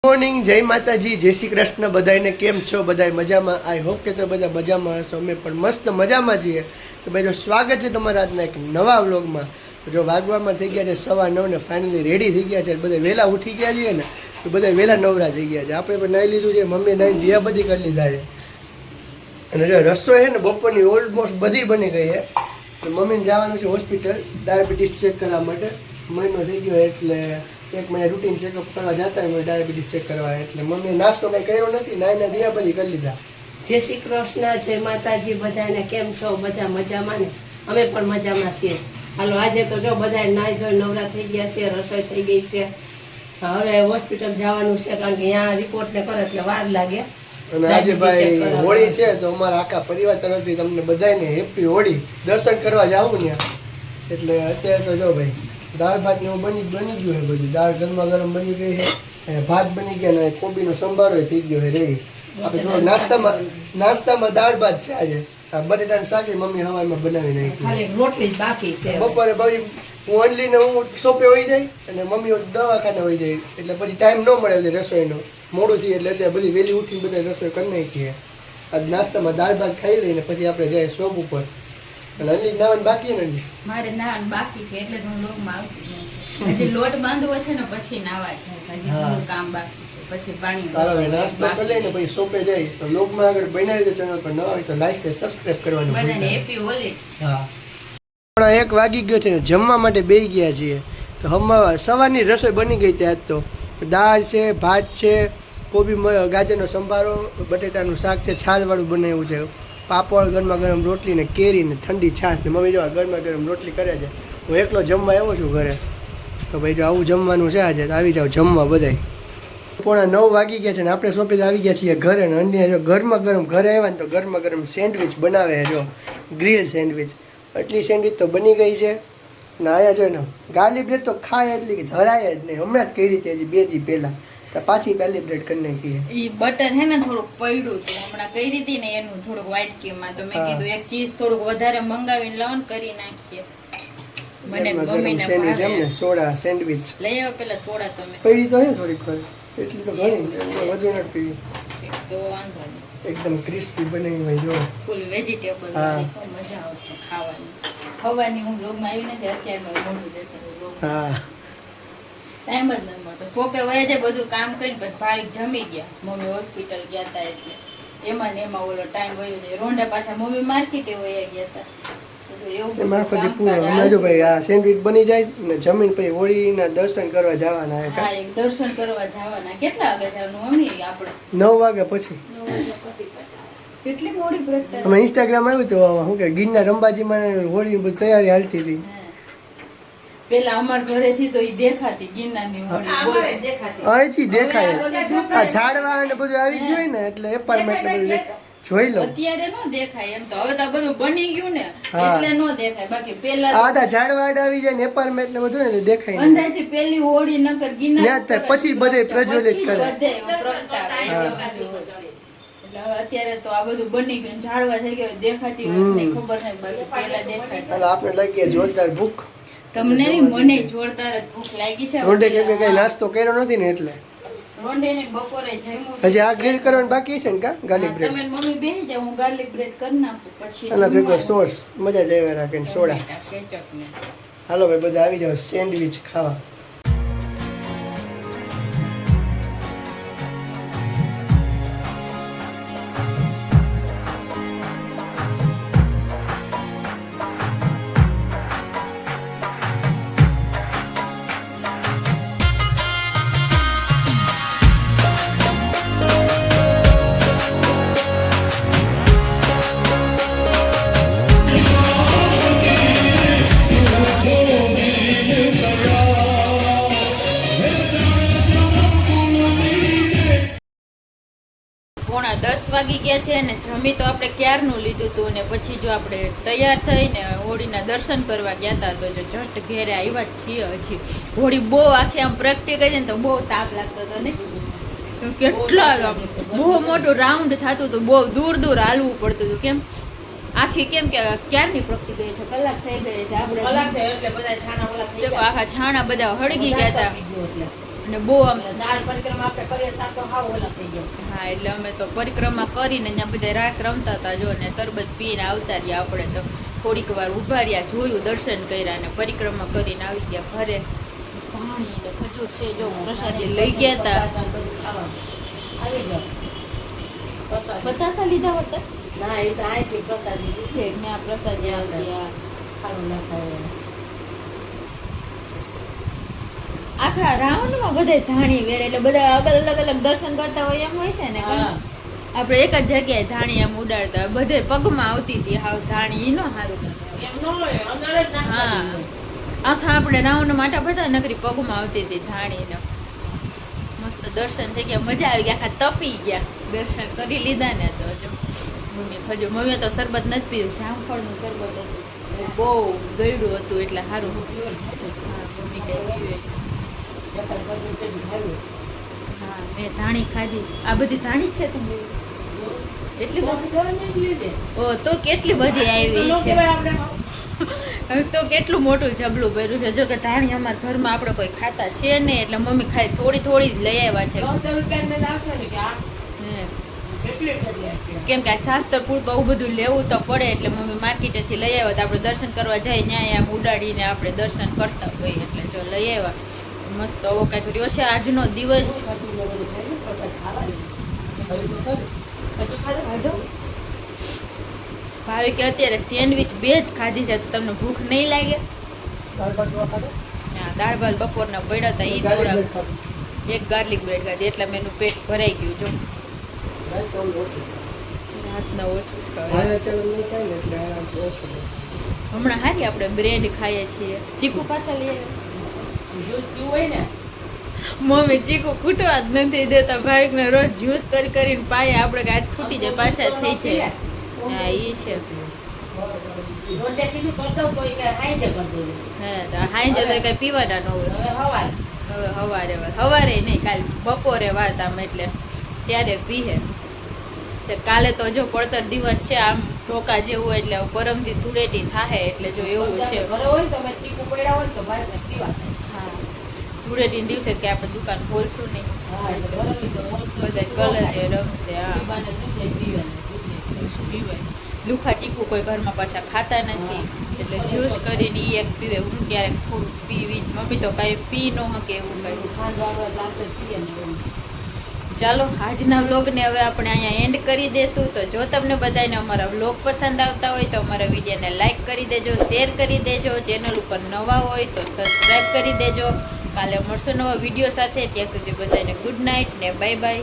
Morning, જય માતાજી, જય શ્રી કૃષ્ણ. બધાને કેમ છો? બધા મજામાં? આઈ હોપ કે તો બધા મજામાં હશો. અમે પણ મસ્ત મજામાં છીએ. તો ભાઈ, સ્વાગત છે તમારા આજના એક નવા વ્લોગમાં. જો વાગવામાં થઈ ગયા છે 9:15 ને ફાઇનલી રેડી થઈ ગયા છે. બધા વહેલા ઉઠી ગયા છીએ ને, તો બધા વહેલા નવરા થઈ ગયા છે. આપણે પણ નાહી લીધું છે, મમ્મી નાહીને દિયા બધી કરી લીધા છે. અને જો રસોઈ છે ને બપોરની ઓલમોસ્ટ બધી બની ગઈ છે. તો મમ્મીને જવાનું છે હોસ્પિટલ ડાયાબિટીસ ચેક કરવા માટે. મહિનો થઈ ગયો એટલે 1 મહિના રૂટીન ચેકઅપ કરવા જતા હોય ડાયાબિટીસ ચેક કરવા. એટલે મમ્મી નાસ્તો કંઈ કર્યો નથી, નાઈને દિયા બધી કરી લીધા. જય શ્રી કૃષ્ણ, જય માતાજી. બધાને કેમ છો? બધા મજામાં ને? અમે પણ મજામાં છીએ. હાલો, આજે તો જો બધા નાઈ ધોઈ નવરા થઈ ગયા છે, રસોઈ થઈ ગઈ છે. હવે હોસ્પિટલ જવાનું છે, કારણ કે અહીંયા રિપોર્ટ ને કરે એટલે વાર લાગે. અને આજે ભાઈ હોળી છે, તો અમારા આખા પરિવાર તરફથી તમને બધાને હેપી હોળી. દર્શન કરવા જાવું ને, એટલે અત્યારે તો જો ભાઈ દાળ ભાત ને એવું બની ગયું છે. બધું દાળ ગરમા ગરમ બની ગઈ છે, અને ભાત બની ગયા ને કોબીનો સંભારો થઈ ગયો છે રેડી. આપણે થોડો નાસ્તામાં દાળ ભાત છે આજે. બટેટાનું શાક મમ્મી હવામાં બનાવી નાખી. રોટલી બાકી છે. બપોરે ભાઈ હું ઓનલી ને હું શોપે હોઈ જાય અને મમ્મી દવાખાને હોઈ જાય, એટલે પછી ટાઈમ ન મળે એટલે રસોઈનો મોડું થયું. એટલે અત્યારે બધી વહેલી ઉઠીને બધા રસોઈ કરી નાખીએ. આજ નાસ્તામાં દાળ ભાત ખાઈ લઈને પછી આપણે જઈએ શોપ ઉપર. અને અનિલ નાવાનું બાકી ને મારે નાવાનું બાકી છે, એટલે હું લોકમાં આવતી નથી. હજી લોટ બાંધવો છે ને પછી નાવા છે, હજી ઘણું કામ બાકી છે. પછી પાણી હવે નાસ્તો કરી લઈને પછી શોપે જાય. તો લોકમાં આગળ બનાવી દે ચેનલ પર નવા હોય તો લાઈક છે સબસ્ક્રાઇબ કરવાનું બધાને હેપી હોલી. હા, પણ 1 વાગી ગયો છે ને જમવા માટે બેસી ગયા છીએ. તો હમણાં સવારની રસોઈ બની ગઈ ત્યાં તો દાળ છે, ભાત છે, કોબી ગાજરનો સંભારો, બટેટાનું શાક છે, છાલવાળું બનાવ્યું છે, પાપડ, ગરમા ગરમ રોટલી ને કેરી ને ઠંડી છાશ ને. મમ્મી જો ગરમા ગરમ રોટલી કરે છે. હું એકલો જમવા આવ્યો છું ઘરે. તો ભાઈ જો આવું જમવાનું છે આજે, તો આવી જાઓ જમવા બધાય. 9:15 વાગી ગયા છે ને આપણે શોપે આવી ગયા છીએ ઘરે. ને અન્ય જો ગરમા ગરમ ઘરે આવ્યા ને તો ગરમા ગરમ સેન્ડવિચ બનાવે છે. જો ગ્રીલ સેન્ડવિચ, એટલી સેન્ડવિચ તો બની ગઈ છે. ને અહીંયા જો ને ગાર્લિક બ્રેડ તો ખાય એટલી કે ધરાય જ નહીં. હમણાં જ કરી હતી હજી 2 દી પહેલાં, તો પાછી ગાર્લિક બ્રેડ કરી નાખીએ. ઈ બટર હે ને થોડુંક પડ્યું હતું, હમણાં કરી હતી ને એનું થોડુંક વ્હાઈટ કેમાં, તો મેં કીધું એક ચીઝ થોડુંક વધારે મંગાવીને લાવો ને કરી નાખીએ. મને મમ્મીને સેન્ડવિચ એમ ભાવે. ને સોડા સેન્ડવિચ લઈ આવો પેલા સોડા તમે. પડી તો છે થોડીક વાર, એટલી તો ઘણી વધુ નથી પીવી. તો વાંધો નહીં. એકદમ ક્રિસ્પી બની હોય જો. ફૂલ વેજીટેબલ વાળી તો મજા આવશે ખાવાની. ખાવાની હું લોગમાં આવી નથી, અત્યારે મોઢું દેખાયું. હા, ટાઈમ જ ન મળતો. શોપે વયા જાય બધું કામ કરીને પછી ભાઈ જમી ગયા. મમ્મી હોસ્પિટલ ગયા હતા એટલે એમાં ને એમાં ઓલો ટાઈમ વયો જાય. રોંડા પાછા મમ્મી માર્કેટે વયા ગયા હતા. એમાં આખો દી પૂરો. હમણાં જો ભાઈ આ સેન્ડવિચ બની જાય ને જમીન પછી હોળીના દર્શન કરવા જવાના. હા, એક દર્શન કરવા જવાના. કેટલા વાગે જવાનું મમ્મી? આપણે 9 વાગ્યા પછી. 9 વાગ્યા પછી. કેટલી મોડી પ્રગટા. અમે ઇન્સ્ટાગ્રામ આવ્યું તો શું કે ગિરનાર અંબાજીમાં હોળીની બધી તૈયારી હાલતી હતી. પેલા અમાર ઘરેથી તો ઈ દેખાતી ગિરનારની હોળી દેખાતી. અહીંથી દેખાય. આ ઝાડવા ને બધું આવી ગયું હોય ને એટલે એપાર્ટમેન્ટ ને બધું જોઈ લો. અત્યારે નો દેખાય એમ તો, હવે તો બધું બની ગયું ને એટલે નો દેખાય. બાકી પેલા આડા ઝાડવા આડા આવી જાય ને એપાર્ટમેન્ટ ને બધું ને દેખાય ને. અંદાજથી પેલી હોળી નકર ગિરનાર પછી બધે પ્રજ્વલિત કરે. બધે પ્રગટાવે. એટલે હવે અત્યારે તો આ બધું બની ગયું, ઝાડવા થઈ ગયા, દેખાતી હોય નહીં ખબર નહીં. બાકી પેલા દેખાય. એટલે આપણે લાગી જોરદાર ભૂખ. તમને નહીં, મને જોરદાર જ ભૂખ લાગી છે. રોંઢે કેમ કે કઈ નાસ્તો કર્યો નથી ને એટલે રોંઢે ને બપોરે જમ્યું. હજી આ ગ્રીલ કરવાનું બાકી છે ને કા ગાર્લિક બ્રેડ. તમે મમ્મી બેસી જાવ, હું ગાર્લિક બ્રેડ કરી નાખું પછી એના ભેગો સોસ મજા જ આવે રાખીને સોડા. કેચઅપ ને હાલો ભાઈ બધા આવી જાવ સેન્ડવિચ ખાવા. પોણા 10 વાગી ગયા છે અને જમી તો આપણે ક્યારનું લીધું હતું. ને પછી જો આપણે તૈયાર થઈને હોળીના દર્શન કરવા ગયા હતા, તો જો જસ્ટ ઘેરે આવ્યા જ છીએ. હજી હોળી બહુ આખી આમ પ્રગટી ગઈ ને તો બહુ તાપ લાગતો હતો ને. કેટલા બહુ મોટું રાઉન્ડ થતું હતું, બહુ દૂર દૂર હાલવું પડતું હતું. કેમ આખી કેમ કે ક્યારની પ્રગટી ગઈ છે, કલાક થઈ ગઈ છે. આપણે કલાક છે એટલે બધા છાણા આખા છાણા બધા હળગી ગયા હતા. અને બહુ આમ એટલે દાળ પરિક્રમા આપણે કરીએ ત્યાં તો હાવ ઓલા થઈ ગયા. હા એટલે અમે તો પરિક્રમા કરીને ત્યાં બધા રાસ રમતા હતા જો ને શરબત પીને આવતા રહ્યા. આપણે તો થોડીક વાર ઊભા રહ્યા, જોયું, દર્શન કર્યા ને પરિક્રમા કરીને આવી ગયા ઘરે. ધાણી ને ખજૂર છે જો પ્રસાદી લઈ ગયા હતા. બટાકા ને બધું ખાવાનું. આવી જાઓ. પ્રસાદી. બતાસા લીધા હતા ના એ તો અહીંથી પ્રસાદી લીધી. મેં આ પ્રસાદી આવતી આ ખાવાનું ના ખાય. આખા રાઉન્ડમાં બધે ધાણી વેરે એટલે બધા અલગ અલગ દર્શન કરતા હોય એમ હોય છે ને હા. આપણે એક જ જગ્યાએ ધાણી આમ ઉડાડતા બધે પગમાં આવતી હતી હાવ ધાણી ઈ નો સારું એમ ન હોય અંદર જ હા નાખવાનું. આખા આપણે રાઉન્ડ માટા ફરતા નકરી પગમાં આવતી હતી ધાણીને. મસ્ત દર્શન થઈ ગયા, મજા આવી ગઈ, આખા તપી ગયા. દર્શન કરી લીધા ને તો જો મમ્મી ખજો મમ્મીએ તો શરબત નથી પીધું, જામફળનું શરબત હતું બહુ ગળ્યું હતું એટલે સારું. હા મમ્મી કઈ પીવે. એકાદ બધું પેલું ખાયું. હા મેં ધાણી ખાધી. આ બધી ધાણી જ છે તમે એટલી બધી? દવાની જ લીધે. ઓ તો કેટલી બધી આવી ન છે. કહેવાય આપણે હવે તો કેટલું મોટું જબલું ભર્યું છે. જો કે ધાણી અમારા ઘરમાં આપણે કોઈ ખાતા છે નહીં એટલે મમ્મી ખાઈ થોડી થોડી જ લઈ આવ્યા છે. 70 રૂપિયાની જ આવશે ને કે આ હે. કેટલી આપી. કેમ કે આ શાસ્ત્ર પૂરતું આવું બધું લેવું તો પડે એટલે મમ્મી માર્કેટેથી લઈ આવ્યા. તો આપણે દર્શન કરવા જાય ન્યાય આમ ઉડાડીને આપણે દર્શન કરતા હોઈએ એટલે જો લઈ આવ્યા. મસ્ત આવો કંઈક રહ્યો છે આજનો દિવસ. બધું ને બધું ખાઈ લે, પ્રસાદ ખાવાની. ખાલી તો ખરી. બધું ખાધું? ભાવે કે અત્યારે સેન્ડવિચ બે જ ખાધી છે તો તમને ભૂખ નહીં લાગે? દાળ ભાત એવા ખાધા? હા દાળ ભાત બપોરના પડ્યા હતા એ ગાર્લિક થોડા બ્રેડ ખાધું. એક ગાર્લિક બ્રેડ ખાધી એટલે મેં એનું પેટ ભરાઈ ગયું જો રાઈસ તો ઓછું. રાતના ઓછું જ ખાવાય. હારે ચલણ નહીં થાય ને એટલે આરામથી ઓછું. હમણાં હારી આપણે બ્રેડ ખાઈએ છીએ. ચીકુ પાછા લઈએ દૂધ પીવું હોય ને મમ્મી ચીકુ ખૂટવા જ નથી દેતા. ભાઈને રોજ જ્યુસ કરી કરીને પાય આપણે કે આજ ખૂટી જાય પાછા થઈ જાય. હા એ છે. રોટે કીધું કરી દઉં તો એ કે હાઈ જ કરી દેજો. હા તો હાઈ જતો કઈ પીવાના ન હોય. હવે હવારે હવે સવારે નહીં કાલ બપોરે વાત આમ એટલે ત્યારે પીએ છે. કાલે તો જો પડતર દિવસ છે આમ ધોકા જેવું એટલે પરમથી ધૂળેટી થાહે એટલે જો એવું છે. ઘરે હોય તો મેં ટીકું પડ્યા હોય તો ભાઈ ને પીવા થાય. હા ધૂળેટીના દિવસે કે આપણે દુકાન ખોલશું નહીં. હા એટલે ઘરે હોય તો બધા કલર એ રમશે. હા પીવાને દૂધ પીવાને દૂધ પીવાય. લુખા ચીકુ કોઈ ઘરમાં પાછા ખાતા નથી એટલે જ્યુસ કરીને ઈ એક પીવે. હું ક્યારેક થોડુંક પીવી જ. મમ્મી તો કાંઈ પી ન શકે એવું કાંઈ. ખાંડ આવે એટલે આપણે પીએ ને એવું. ચાલો આજના વ્લોગને હવે આપણે અહીંયા એન્ડ કરી દેશું. તો જો તમને બધાને અમારા વ્લોગ પસંદ આવતા હોય તો અમારા વિડીયોને લાઇક કરી દેજો, શેર કરી દેજો. ચેનલ ઉપર નવા હોય તો સબસ્ક્રાઈબ કરી દેજો. કાલે મળશું નવા વિડીયો સાથે. ત્યાં સુધી બધાને ગુડ નાઇટ ને બાય બાય.